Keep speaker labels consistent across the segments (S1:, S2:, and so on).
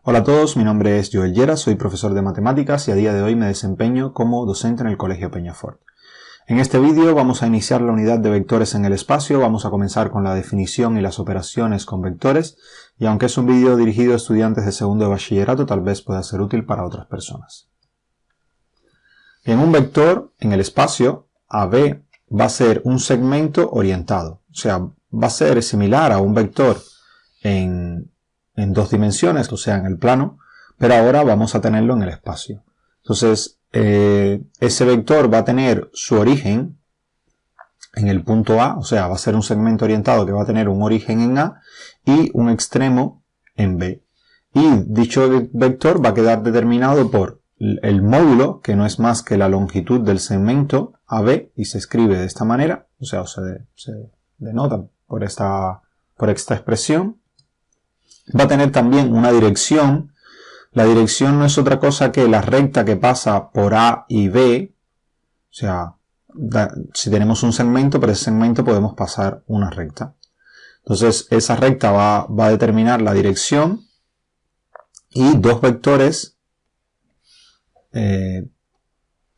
S1: Hola a todos, mi nombre es Joel Lleras, soy profesor de matemáticas y a día de hoy me desempeño como docente en el Colegio Peñafort. En este vídeo vamos a iniciar la unidad de vectores en el espacio, vamos a comenzar con la definición y las operaciones con vectores, y aunque es un vídeo dirigido a estudiantes de segundo de bachillerato, tal vez pueda ser útil para otras personas. En un vector en el espacio, AB va a ser un segmento orientado, o sea, va a ser similar a un vector en dos dimensiones, o sea, en el plano, pero ahora vamos a tenerlo en el espacio. Entonces, ese vector va a tener su origen en el punto A, o sea, va a ser un segmento orientado que va a tener un origen en A y un extremo en B. Y dicho vector va a quedar determinado por el módulo, que no es más que la longitud del segmento AB, y se escribe de esta manera, o sea, se denota por esta expresión. Va a tener también una dirección. La dirección no es otra cosa que la recta que pasa por A y B. O sea, si tenemos un segmento, por ese segmento podemos pasar una recta. Entonces, esa recta va a determinar la dirección y dos vectores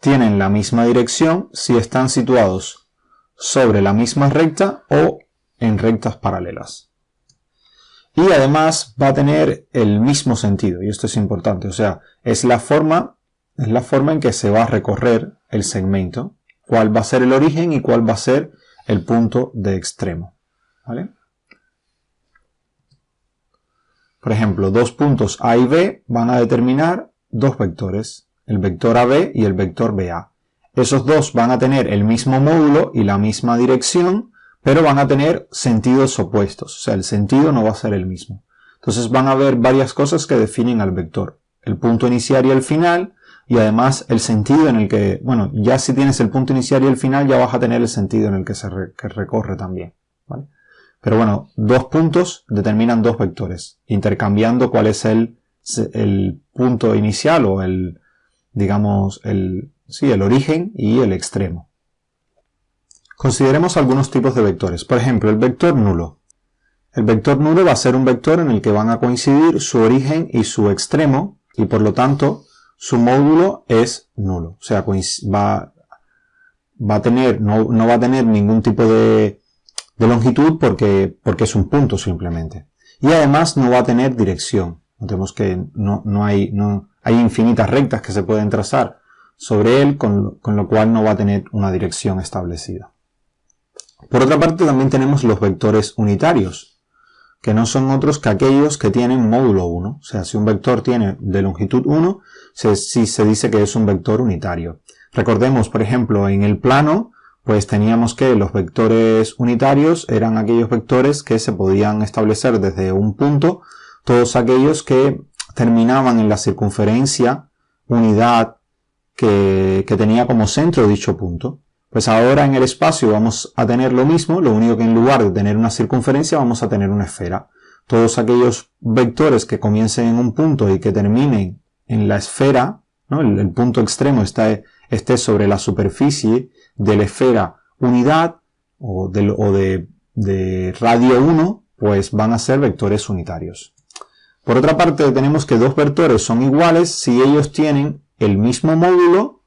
S1: tienen la misma dirección si están situados sobre la misma recta o en rectas paralelas. Y además va a tener el mismo sentido, y esto es importante, o sea, es la forma en que se va a recorrer el segmento, cuál va a ser el origen y cuál va a ser el punto de extremo, ¿vale? Por ejemplo, dos puntos A y B van a determinar dos vectores, el vector AB y el vector BA. Esos dos van a tener el mismo módulo y la misma dirección, pero van a tener sentidos opuestos, o sea, el sentido no va a ser el mismo. Entonces van a haber varias cosas que definen al vector. El punto inicial y el final, y además el sentido en el que, bueno, ya si tienes el punto inicial y el final, ya vas a tener el sentido en el que que recorre también, ¿vale? Pero bueno, dos puntos determinan dos vectores, intercambiando cuál es el punto inicial o digamos, el origen y el extremo. Consideremos algunos tipos de vectores. Por ejemplo, el vector nulo. El vector nulo va a ser un vector en el que van a coincidir su origen y su extremo, y por lo tanto su módulo es nulo. O sea, no va a tener ningún tipo de longitud porque es un punto simplemente. Y además no va a tener dirección. Notemos que hay infinitas rectas que se pueden trazar sobre él, con lo cual no va a tener una dirección establecida. Por otra parte, también tenemos los vectores unitarios, que no son otros que aquellos que tienen módulo 1. O sea, si un vector tiene de longitud 1, sí se dice que es un vector unitario. Recordemos, por ejemplo, en el plano, pues teníamos que los vectores unitarios eran aquellos vectores que se podían establecer desde un punto, todos aquellos que terminaban en la circunferencia unidad que tenía como centro dicho punto. Pues ahora en el espacio vamos a tener lo mismo, lo único que en lugar de tener una circunferencia vamos a tener una esfera. Todos aquellos vectores que comiencen en un punto y que terminen en la esfera, ¿no? El punto extremo esté sobre la superficie de la esfera unidad o de radio 1, pues van a ser vectores unitarios. Por otra parte, tenemos que dos vectores son iguales si ellos tienen el mismo módulo,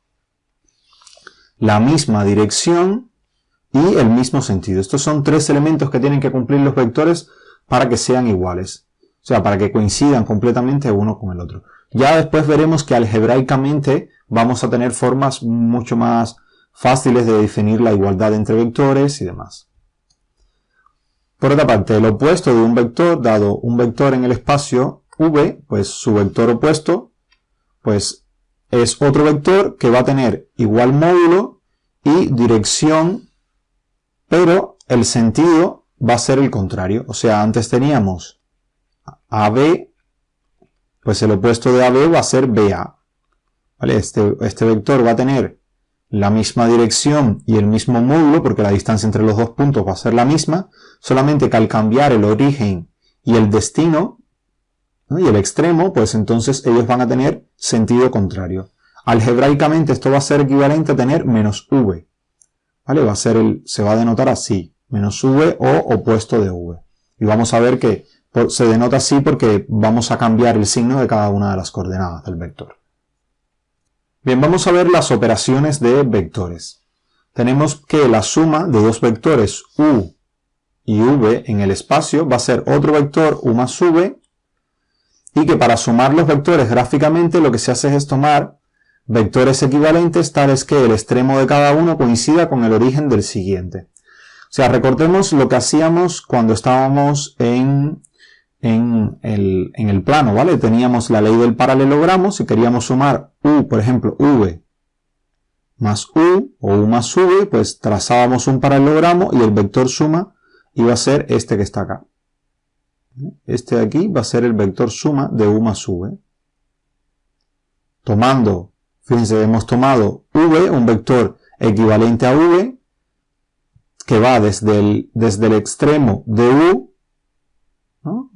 S1: la misma dirección y el mismo sentido. Estos son tres elementos que tienen que cumplir los vectores para que sean iguales. O sea, para que coincidan completamente uno con el otro. Ya después veremos que algebraicamente vamos a tener formas mucho más fáciles de definir la igualdad entre vectores y demás. Por otra parte, el opuesto de un vector, dado un vector en el espacio V, pues su vector opuesto, pues es otro vector que va a tener igual módulo y dirección, pero el sentido va a ser el contrario. O sea, antes teníamos AB, pues el opuesto de AB va a ser BA. ¿Vale? Este vector va a tener la misma dirección y el mismo módulo, porque la distancia entre los dos puntos va a ser la misma, solamente que al cambiar el origen y el destino, ¿no? Y el extremo, pues entonces ellos van a tener sentido contrario. Algebraicamente esto va a ser equivalente a tener menos V. ¿Vale? Se va a denotar así, menos V o opuesto de V. Y vamos a ver que Se denota así porque vamos a cambiar el signo de cada una de las coordenadas del vector. Bien, vamos a ver las operaciones de vectores. Tenemos que la suma de dos vectores u y v en el espacio va a ser otro vector u más v, y que para sumar los vectores gráficamente lo que se hace es tomar vectores equivalentes tales que el extremo de cada uno coincida con el origen del siguiente. O sea, recordemos lo que hacíamos cuando estábamos en el plano, ¿vale? Teníamos la ley del paralelogramo. Si queríamos sumar u, por ejemplo, v más u o u más v, pues trazábamos un paralelogramo y el vector suma iba a ser este que está acá. Este de aquí va a ser el vector suma de u más v. Tomando, fíjense, hemos tomado v, un vector equivalente a v, que va desde el extremo de u, ¿no?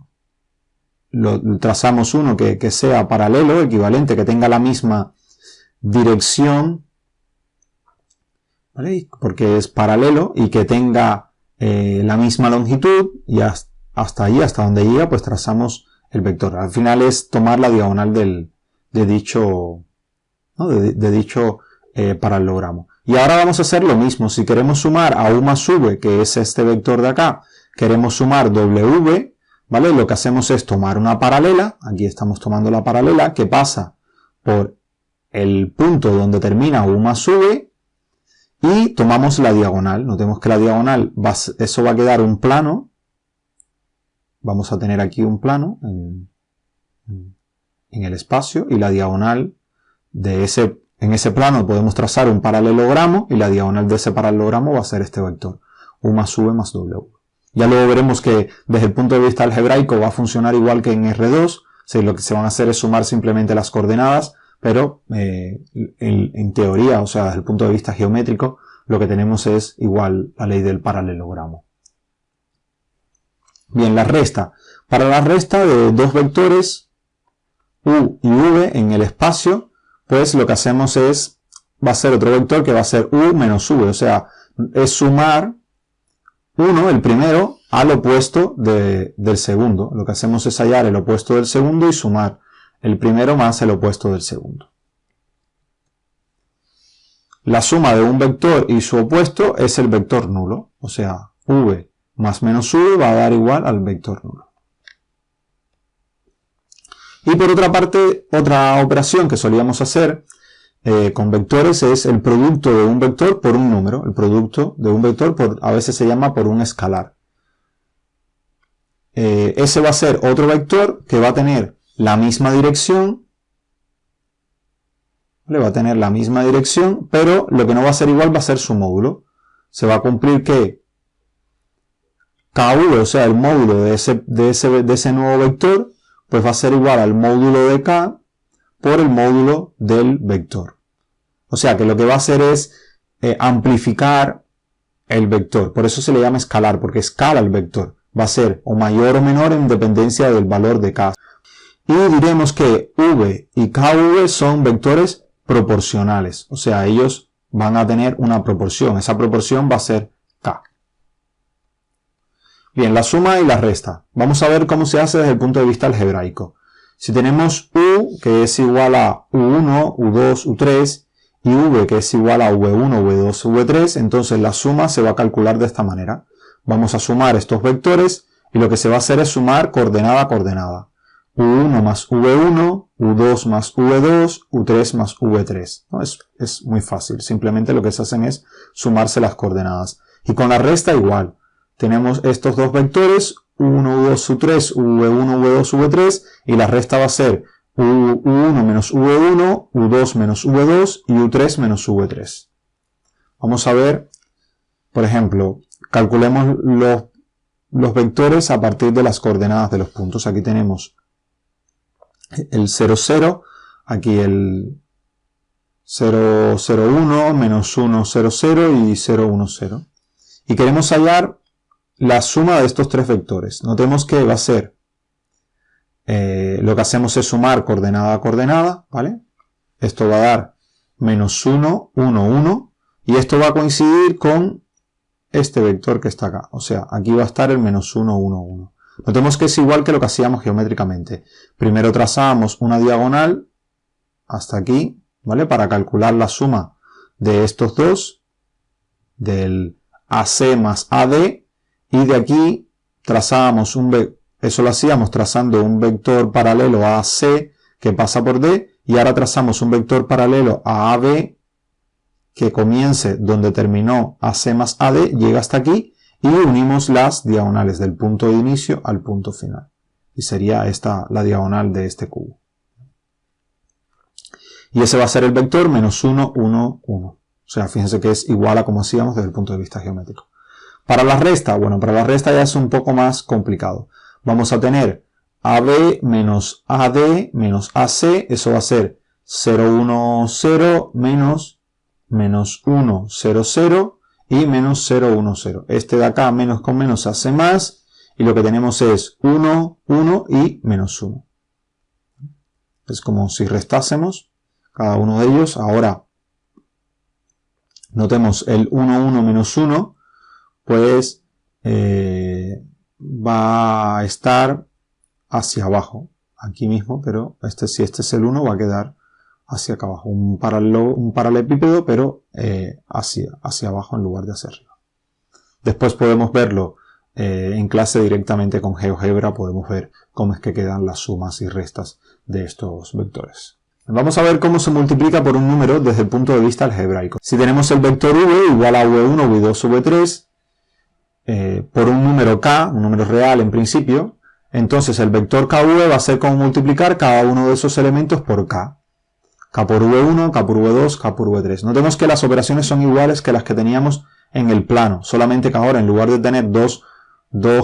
S1: Trazamos uno que sea paralelo, equivalente, que tenga la misma dirección, ¿vale? Porque es paralelo, y que tenga la misma longitud, y hasta ahí, hasta donde llega, pues trazamos el vector. Al final es tomar la diagonal de dicho, ¿no? de dicho paralelogramo. Y ahora vamos a hacer lo mismo. Si queremos sumar a u más v, que es este vector de acá, queremos sumar w, ¿vale? Lo que hacemos es tomar una paralela, aquí estamos tomando la paralela, que pasa por el punto donde termina u más v, y tomamos la diagonal. Notemos que la diagonal, eso va a quedar un plano. Vamos a tener aquí un plano en el espacio, y la diagonal en ese plano podemos trazar un paralelogramo, y la diagonal de ese paralelogramo va a ser este vector, u más v más w. Ya luego veremos que desde el punto de vista algebraico va a funcionar igual que en R2, lo que se van a hacer es sumar simplemente las coordenadas, pero en teoría, o sea, desde el punto de vista geométrico, lo que tenemos es igual la ley del paralelogramo. Bien, la resta. Para la resta de dos vectores u y v en el espacio, pues lo que hacemos va a ser otro vector que va a ser u menos v, o sea, es sumar uno, el primero, al opuesto del segundo. Lo que hacemos es hallar el opuesto del segundo y sumar el primero más el opuesto del segundo. La suma de un vector y su opuesto es el vector nulo, o sea, v más menos v va a dar igual al vector nulo. Y por otra parte, otra operación que solíamos hacer con vectores es el producto de un vector por un número. El producto de un vector a veces se llama por un escalar. Ese va a ser otro vector que va a tener la misma dirección. Va a tener la misma dirección, pero lo que no va a ser igual va a ser su módulo. Se va a cumplir que KV, o sea, el módulo de ese nuevo vector, pues va a ser igual al módulo de K por el módulo del vector. O sea que lo que va a hacer es amplificar el vector. Por eso se le llama escalar, porque escala el vector. Va a ser o mayor o menor en dependencia del valor de K. Y diremos que V y KV son vectores proporcionales. O sea, ellos van a tener una proporción. Esa proporción va a ser K. Bien, la suma y la resta. Vamos a ver cómo se hace desde el punto de vista algebraico. Si tenemos U, que es igual a U1, U2, U3, y V, que es igual a V1, V2, V3, entonces la suma se va a calcular de esta manera. Vamos a sumar estos vectores, y lo que se va a hacer es sumar coordenada a coordenada. U1 más V1, U2 más V2, U3 más V3. ¿No? Es muy fácil, simplemente lo que se hacen es sumarse las coordenadas. Y con la resta igual. Tenemos estos dos vectores, U1, U2, U3, V1, V2, V3, y la resta va a ser U1 menos V1, U2 menos V2 y U3 menos V3. Vamos a ver, por ejemplo, calculemos los vectores a partir de las coordenadas de los puntos. Aquí tenemos el 0, 0, aquí el 0, 0, 1, menos 1, 0, 0 y 0, 1, 0. Y queremos hallar la suma de estos tres vectores. Notemos que va a ser, lo que hacemos es sumar coordenada a coordenada, ¿vale? Esto va a dar menos 1, 1, 1, y esto va a coincidir con este vector que está acá. O sea, aquí va a estar el menos 1, 1, 1. Notemos que es igual que lo que hacíamos geométricamente. Primero trazábamos una diagonal hasta aquí, ¿vale? Para calcular la suma de estos dos, del AC más AD, y de aquí trazábamos eso lo hacíamos trazando un vector paralelo a AC que pasa por D, y ahora trazamos un vector paralelo a AB que comience donde terminó AC más AD, llega hasta aquí, y unimos las diagonales del punto de inicio al punto final. Y sería esta la diagonal de este cubo. Y ese va a ser el vector menos 1, 1, 1. O sea, fíjense que es igual a como hacíamos desde el punto de vista geométrico. Para la resta, bueno, para la resta ya es un poco más complicado. Vamos a tener AB menos AD menos AC, eso va a ser 0, 1, 0 menos 1, 0, 0 y menos 0, 1, 0. Este de acá, menos con menos, hace más, y lo que tenemos es 1, 1 y menos 1. Es como si restásemos cada uno de ellos. Ahora, notemos el 1, 1 menos 1, pues va a estar hacia abajo, aquí mismo, pero si este es el 1, va a quedar hacia acá abajo, un paralelepípedo, pero hacia abajo en lugar de hacia arriba. Después podemos verlo en clase directamente con GeoGebra, podemos ver cómo es que quedan las sumas y restas de estos vectores. Vamos a ver cómo se multiplica por un número desde el punto de vista algebraico. Si tenemos el vector v igual a v1, v2, v3, por un número k, un número real en principio, entonces el vector kv va a ser como multiplicar cada uno de esos elementos por k. K por v1, K por v2, K por v3. Notemos que las operaciones son iguales que las que teníamos en el plano, solamente que ahora en lugar de tener dos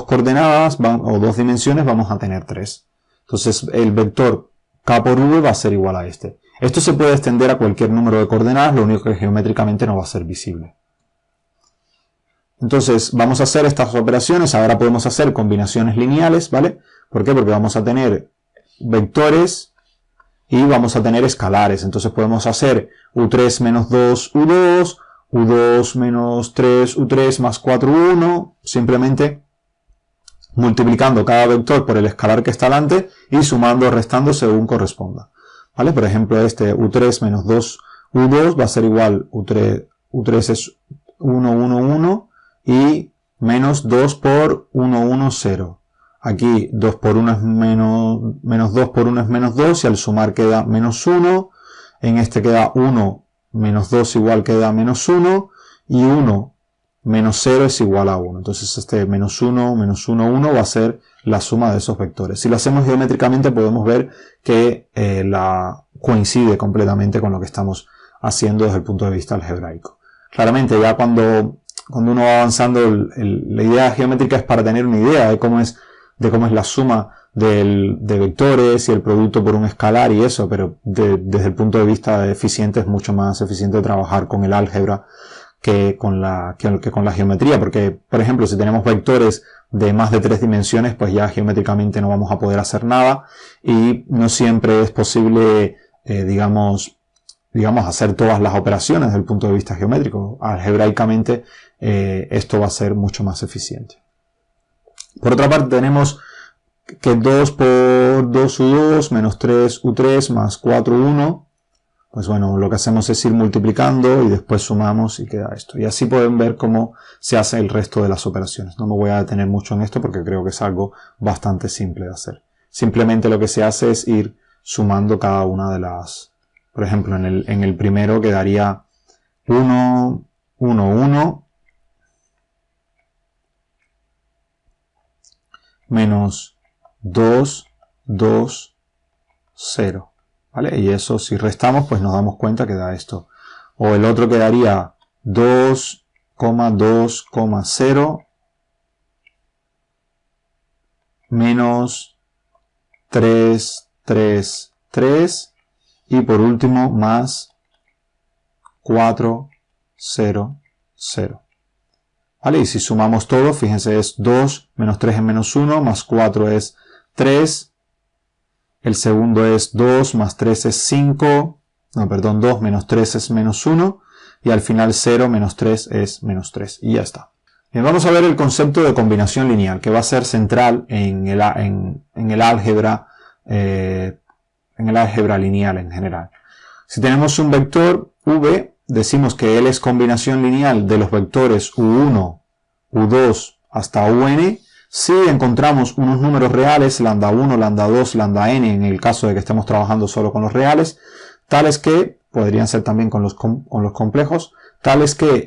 S1: coordenadas o dos dimensiones vamos a tener tres. Entonces el vector K por v va a ser igual a este. Esto se puede extender a cualquier número de coordenadas, lo único que geométricamente no va a ser visible. Entonces vamos a hacer estas operaciones, ahora podemos hacer combinaciones lineales, ¿vale? ¿Por qué? Porque vamos a tener vectores y vamos a tener escalares. Entonces podemos hacer u3 menos 2 u2, u2 menos 3 u3 más 4 u1, simplemente multiplicando cada vector por el escalar que está delante y sumando o restando según corresponda. ¿Vale? Por ejemplo, este u3 menos 2 u2 va a ser igual, u3 es 1, 1, 1 y menos 2 por 1, 1, 0. Aquí 2 por 1 es menos 2 por 1 es menos 2 y al sumar queda menos 1. En este queda 1 menos 2 igual queda menos 1 y 1 menos 0 es igual a 1. Entonces este menos 1, 1 va a ser la suma de esos vectores. Si lo hacemos geométricamente podemos ver que coincide completamente con lo que estamos haciendo desde el punto de vista algebraico. Claramente ya cuando uno va avanzando, la idea geométrica es para tener una idea de cómo es la suma de vectores y el producto por un escalar y eso, pero desde el punto de vista eficiente es mucho más eficiente trabajar con el álgebra que con la geometría, porque por ejemplo si tenemos vectores de más de 3 dimensiones pues ya geométricamente no vamos a poder hacer nada y no siempre es posible digamos hacer todas las operaciones desde el punto de vista geométrico. Algebraicamente esto va a ser mucho más eficiente. Por otra parte tenemos que 2 por 2u2 menos 3u3 más 4u1. Pues bueno, lo que hacemos es ir multiplicando y después sumamos y queda esto. Y así pueden ver cómo se hace el resto de las operaciones. No me voy a detener mucho en esto porque creo que es algo bastante simple de hacer. Simplemente lo que se hace es ir sumando cada una de las... Por ejemplo, en el primero quedaría 1, 1, 1. Menos 2, 2, 0. ¿Vale? Y eso si restamos pues nos damos cuenta que da esto. O el otro quedaría 2, 2, 0 menos 3, 3, 3 y por último más 4, 0, 0. ¿Vale? Y si sumamos todo, fíjense, es 2, menos 3 es menos 1, más 4 es 3. El segundo es 2, más 3 es 5. No, perdón, 2 menos 3 es menos 1. Y al final 0 menos 3 es menos 3. Y ya está. Bien, vamos a ver el concepto de combinación lineal, que va a ser central en el álgebra lineal en general. Si tenemos un vector v, decimos que él es combinación lineal de los vectores u1, u2 hasta un, si encontramos unos números reales, lambda 1, lambda 2, lambda n, en el caso de que estemos trabajando solo con los reales, tales que, podrían ser también con los complejos, tales que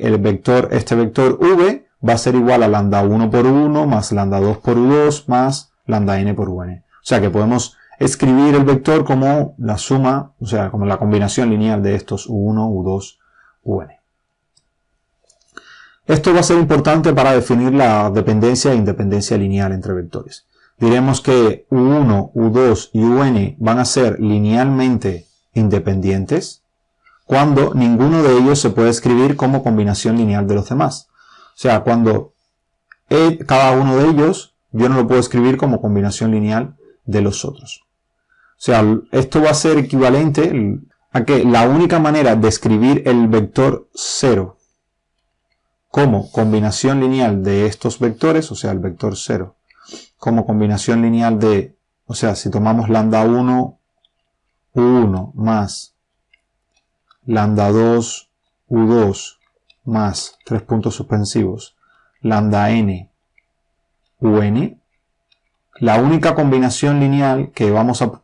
S1: este vector v va a ser igual a lambda 1 por u1 más lambda 2 por u2 más lambda n por un. O sea que podemos escribir el vector como la suma, o sea, como la combinación lineal de estos u1, u2, un. Esto va a ser importante para definir la dependencia e independencia lineal entre vectores. Diremos que u1, u2 y un van a ser linealmente independientes cuando ninguno de ellos se puede escribir como combinación lineal de los demás. O sea, cuando cada uno de ellos yo no lo puedo escribir como combinación lineal de los otros. O sea, esto va a ser equivalente a que la única manera de escribir el vector 0 como combinación lineal de estos vectores, o sea, el vector 0, como combinación lineal de, o sea, si tomamos lambda 1, u1 más lambda 2, u2 más 3 puntos suspensivos, lambda n, un, la única combinación lineal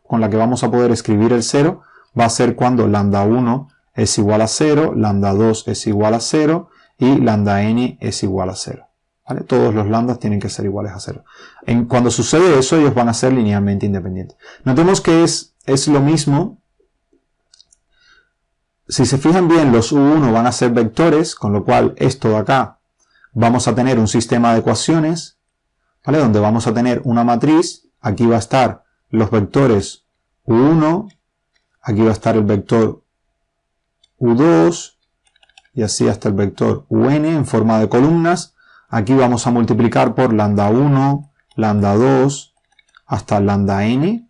S1: con la que vamos a poder escribir el 0 va a ser cuando lambda 1 es igual a 0, lambda 2 es igual a 0 y lambda n es igual a 0. ¿Vale? Todos los lambdas tienen que ser iguales a 0. Cuando sucede eso, ellos van a ser linealmente independientes. Notemos que es lo mismo. Si se fijan bien, los u1 van a ser vectores, con lo cual esto de acá vamos a tener un sistema de ecuaciones, ¿vale? Donde vamos a tener una matriz. Aquí va a estar los vectores u1, aquí va a estar el vector u2, y así hasta el vector un en forma de columnas. Aquí vamos a multiplicar por lambda 1, lambda 2, hasta lambda n.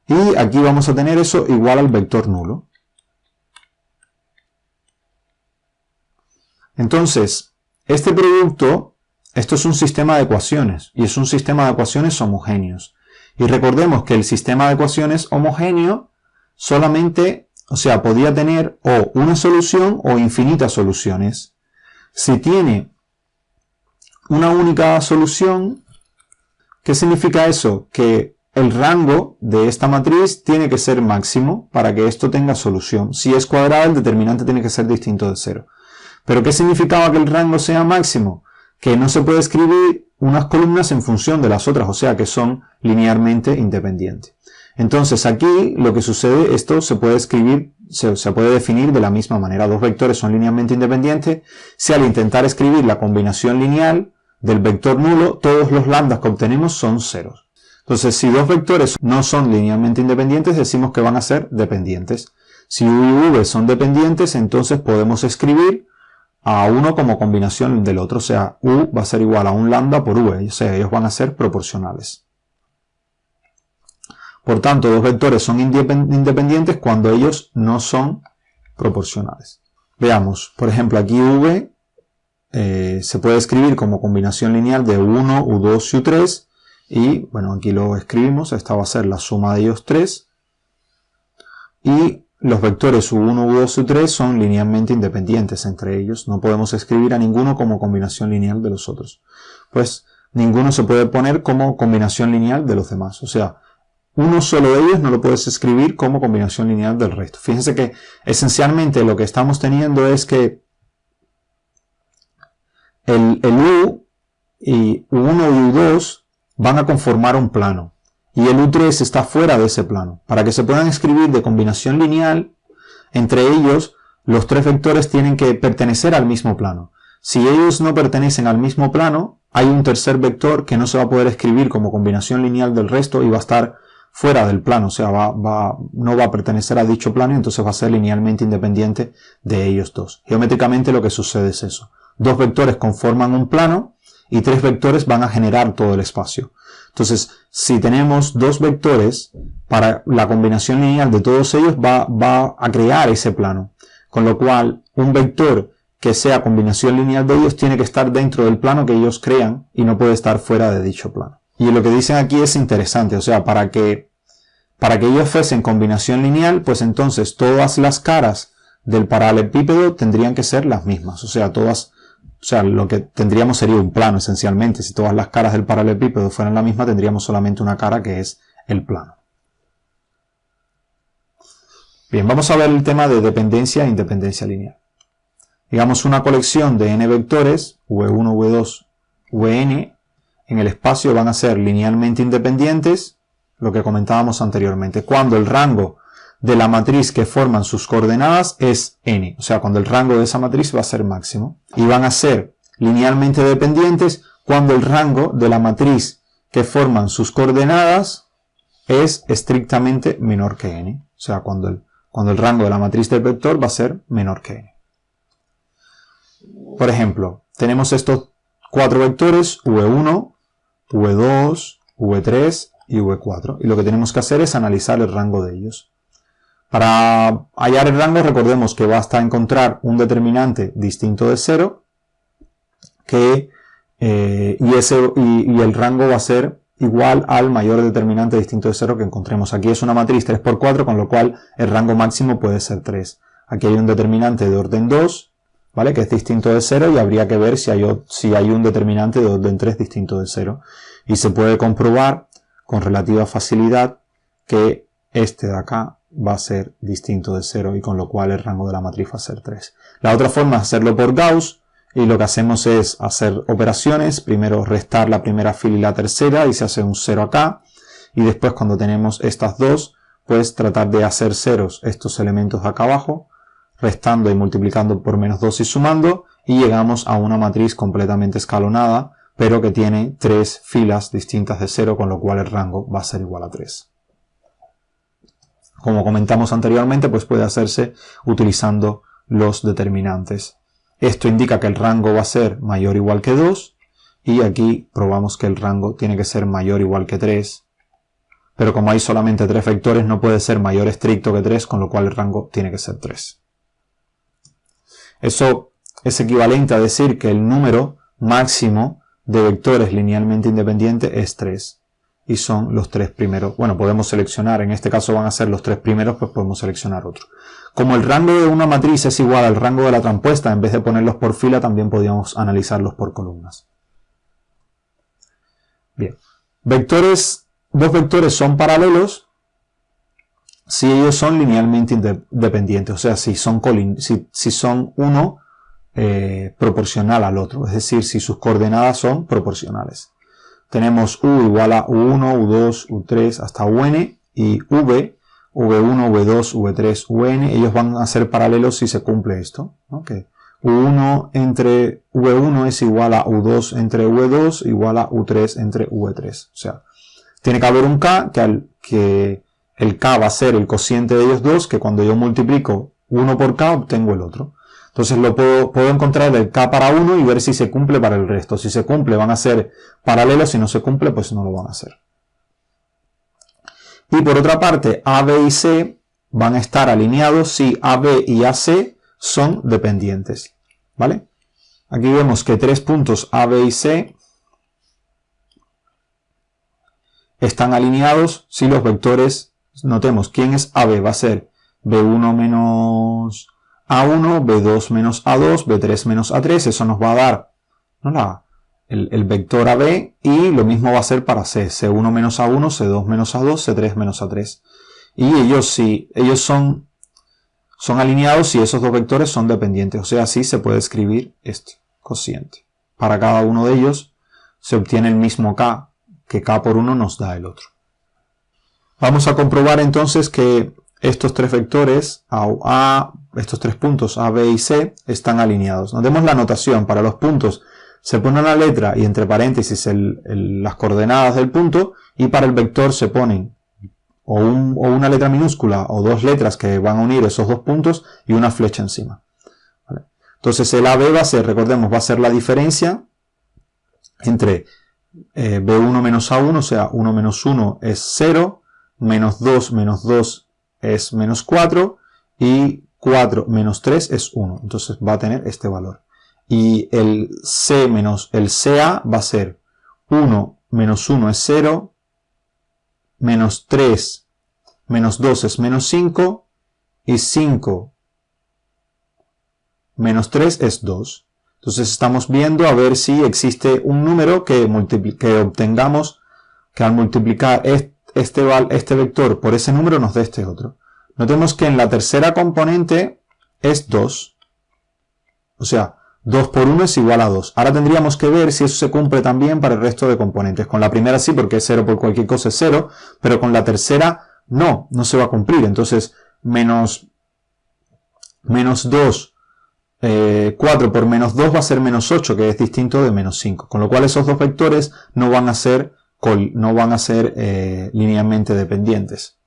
S1: Y aquí vamos a tener eso igual al vector nulo. Entonces, este producto, esto es un sistema de ecuaciones, y es un sistema de ecuaciones homogéneos. Y recordemos que el sistema de ecuaciones homogéneo solamente, o sea, podía tener o una solución o infinitas soluciones. Si tiene una única solución, ¿qué significa eso? Que el rango de esta matriz tiene que ser máximo para que esto tenga solución. Si es cuadrado, el determinante tiene que ser distinto de 0. ¿Pero qué significaba que el rango sea máximo? Que no se puede escribir unas columnas en función de las otras, o sea que son linealmente independientes. Entonces aquí lo que sucede, esto se puede escribir, se puede definir de la misma manera. Dos vectores son linealmente independientes si al intentar escribir la combinación lineal del vector nulo, todos los lambdas que obtenemos son ceros. Entonces, si dos vectores no son linealmente independientes, decimos que van a ser dependientes. Si u y v son dependientes, entonces podemos escribir a uno como combinación del otro. O sea, u va a ser igual a un lambda por v. O sea, ellos van a ser proporcionales. Por tanto, dos vectores son independientes cuando ellos no son proporcionales. Veamos, por ejemplo, aquí v se puede escribir como combinación lineal de u1, u2 y u3. Y bueno, aquí lo escribimos, esta va a ser la suma de ellos tres. Y los vectores u1, u2 y u3 son linealmente independientes entre ellos. No podemos escribir a ninguno como combinación lineal de los otros. Pues ninguno se puede poner como combinación lineal de los demás. O sea, uno solo de ellos no lo puedes escribir como combinación lineal del resto. Fíjense que esencialmente lo que estamos teniendo es que el u y u1 y u2 van a conformar un plano y el u3 está fuera de ese plano. Para que se puedan escribir de combinación lineal, entre ellos los tres vectores tienen que pertenecer al mismo plano. Si ellos no pertenecen al mismo plano, hay un tercer vector que no se va a poder escribir como combinación lineal del resto y va a estar fuera del plano, o sea, no va a pertenecer a dicho plano y entonces va a ser linealmente independiente de ellos dos. Geométricamente lo que sucede es eso. Dos vectores conforman un plano y tres vectores van a generar todo el espacio. Entonces, si tenemos dos vectores, para la combinación lineal de todos ellos va a crear ese plano. Con lo cual, un vector que sea combinación lineal de ellos tiene que estar dentro del plano que ellos crean y no puede estar fuera de dicho plano. Y lo que dicen aquí es interesante, o sea, para que ellos fuesen combinación lineal, pues entonces todas las caras del paralelepípedo tendrían que ser las mismas, o sea, lo que tendríamos sería un plano esencialmente. Si todas las caras del paralelepípedo fueran la misma, tendríamos solamente una cara que es el plano. Bien, vamos a ver el tema de dependencia e independencia lineal. Digamos una colección de n vectores, v1, v2, vn, en el espacio van a ser linealmente independientes, lo que comentábamos anteriormente, cuando el rango de la matriz que forman sus coordenadas es n, o sea, cuando el rango de esa matriz va a ser máximo. Y van a ser linealmente dependientes cuando el rango de la matriz que forman sus coordenadas es estrictamente menor que n, o sea, cuando el rango de la matriz del vector va a ser menor que n. Por ejemplo, tenemos estos 4 vectores, v1, v2, v3 y v4. Y lo que tenemos que hacer es analizar el rango de ellos. Para hallar el rango, recordemos que basta encontrar un determinante distinto de 0 y el rango va a ser igual al mayor determinante distinto de 0 que encontremos. Aquí es una matriz 3×4, con lo cual el rango máximo puede ser 3. Aquí hay un determinante de orden 2, ¿vale? Que es distinto de 0 y habría que ver si hay un determinante de orden 3 distinto de 0. Y se puede comprobar con relativa facilidad que este de acá va a ser distinto de 0 y con lo cual el rango de la matriz va a ser 3. La otra forma es hacerlo por Gauss y lo que hacemos es hacer operaciones, primero restar la primera fila y la tercera y se hace un 0 acá y después cuando tenemos estas dos pues tratar de hacer ceros estos elementos de acá abajo, restando y multiplicando por -2 y sumando y llegamos a una matriz completamente escalonada pero que tiene 3 filas distintas de 0 con lo cual el rango va a ser igual a 3. Como comentamos anteriormente, pues puede hacerse utilizando los determinantes. Esto indica que el rango va a ser mayor o igual que 2 y aquí probamos que el rango tiene que ser mayor o igual que 3. Pero como hay solamente 3 vectores no puede ser mayor estricto que 3, con lo cual el rango tiene que ser 3. Eso es equivalente a decir que el número máximo de vectores linealmente independientes es 3. Y son los 3 primeros. Bueno, podemos seleccionar, en este caso van a ser los 3 primeros, pues podemos seleccionar otro. Como el rango de una matriz es igual al rango de la trampuesta, en vez de ponerlos por fila, también podríamos analizarlos por columnas. Bien. Dos vectores son paralelos si ellos son linealmente independientes, o sea, si son uno proporcional al otro, es decir, si sus coordenadas son proporcionales. Tenemos U igual a U1, U2, U3 hasta UN y V, V1, V2, V3, UN, ellos van a ser paralelos si se cumple esto, ¿no? Que U1 entre V1 es igual a U2 entre V2 igual a U3 entre V3. O sea, tiene que haber un K que el K va a ser el cociente de ellos dos, que cuando yo multiplico 1 por K obtengo el otro. Entonces puedo encontrar el K para uno y ver si se cumple para el resto. Si se cumple van a ser paralelos, si no se cumple pues no lo van a hacer. Y por otra parte, A, B y C van a estar alineados si A, B y AC son dependientes. ¿Vale? Aquí vemos que 3 puntos A, B y C están alineados si los vectores, notemos, ¿quién es AB? Va a ser B1 menos A1, B2 menos A2, B3 menos A3, eso nos va a dar, ¿no?, el vector AB, y lo mismo va a ser para C, C1 menos A1, C2 menos A2, C3 menos A3. Y ellos son alineados si esos dos vectores son dependientes, o sea, así se puede escribir este cociente. Para cada uno de ellos se obtiene el mismo K, que K por 1 nos da el otro. Vamos a comprobar entonces que estos tres vectores, estos tres puntos A, B y C, están alineados. Notemos la notación. Para los puntos se pone una letra y entre paréntesis las coordenadas del punto, y para el vector se ponen o una letra minúscula o dos letras que van a unir esos dos puntos y una flecha encima. ¿Vale? Entonces el AB va a ser, recordemos, va a ser la diferencia entre B1 menos A1, o sea, 1 menos 1 es 0, menos 2 es menos 4, y 4 menos 3 es 1. Entonces va a tener este valor. Y el C menos el CA va a ser 1 menos 1 es 0, menos 3 menos 2 es menos 5, y 5 menos 3 es 2. Entonces estamos viendo a ver si existe un número que obtengamos que al multiplicar este vector por ese número nos dé este otro. Notemos que en la tercera componente es 2. O sea, 2 por 1 es igual a 2. Ahora tendríamos que ver si eso se cumple también para el resto de componentes. Con la primera sí, porque es 0 por cualquier cosa es 0, pero con la tercera no se va a cumplir. Entonces, menos 2, 4 por menos 2 va a ser menos 8, que es distinto de menos 5. Con lo cual esos dos vectores no van a ser linealmente dependientes.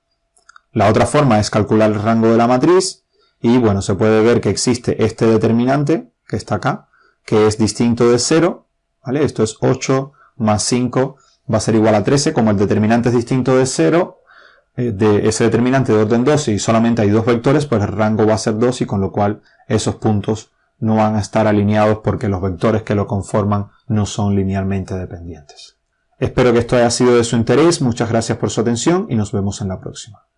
S1: La otra forma es calcular el rango de la matriz y bueno, se puede ver que existe este determinante que está acá, que es distinto de 0, ¿vale? Esto es 8 más 5 va a ser igual a 13, como el determinante es distinto de 0, de ese determinante de orden 2 y solamente hay dos vectores, pues el rango va a ser 2 y con lo cual esos puntos no van a estar alineados porque los vectores que lo conforman no son linealmente dependientes. Espero que esto haya sido de su interés, muchas gracias por su atención y nos vemos en la próxima.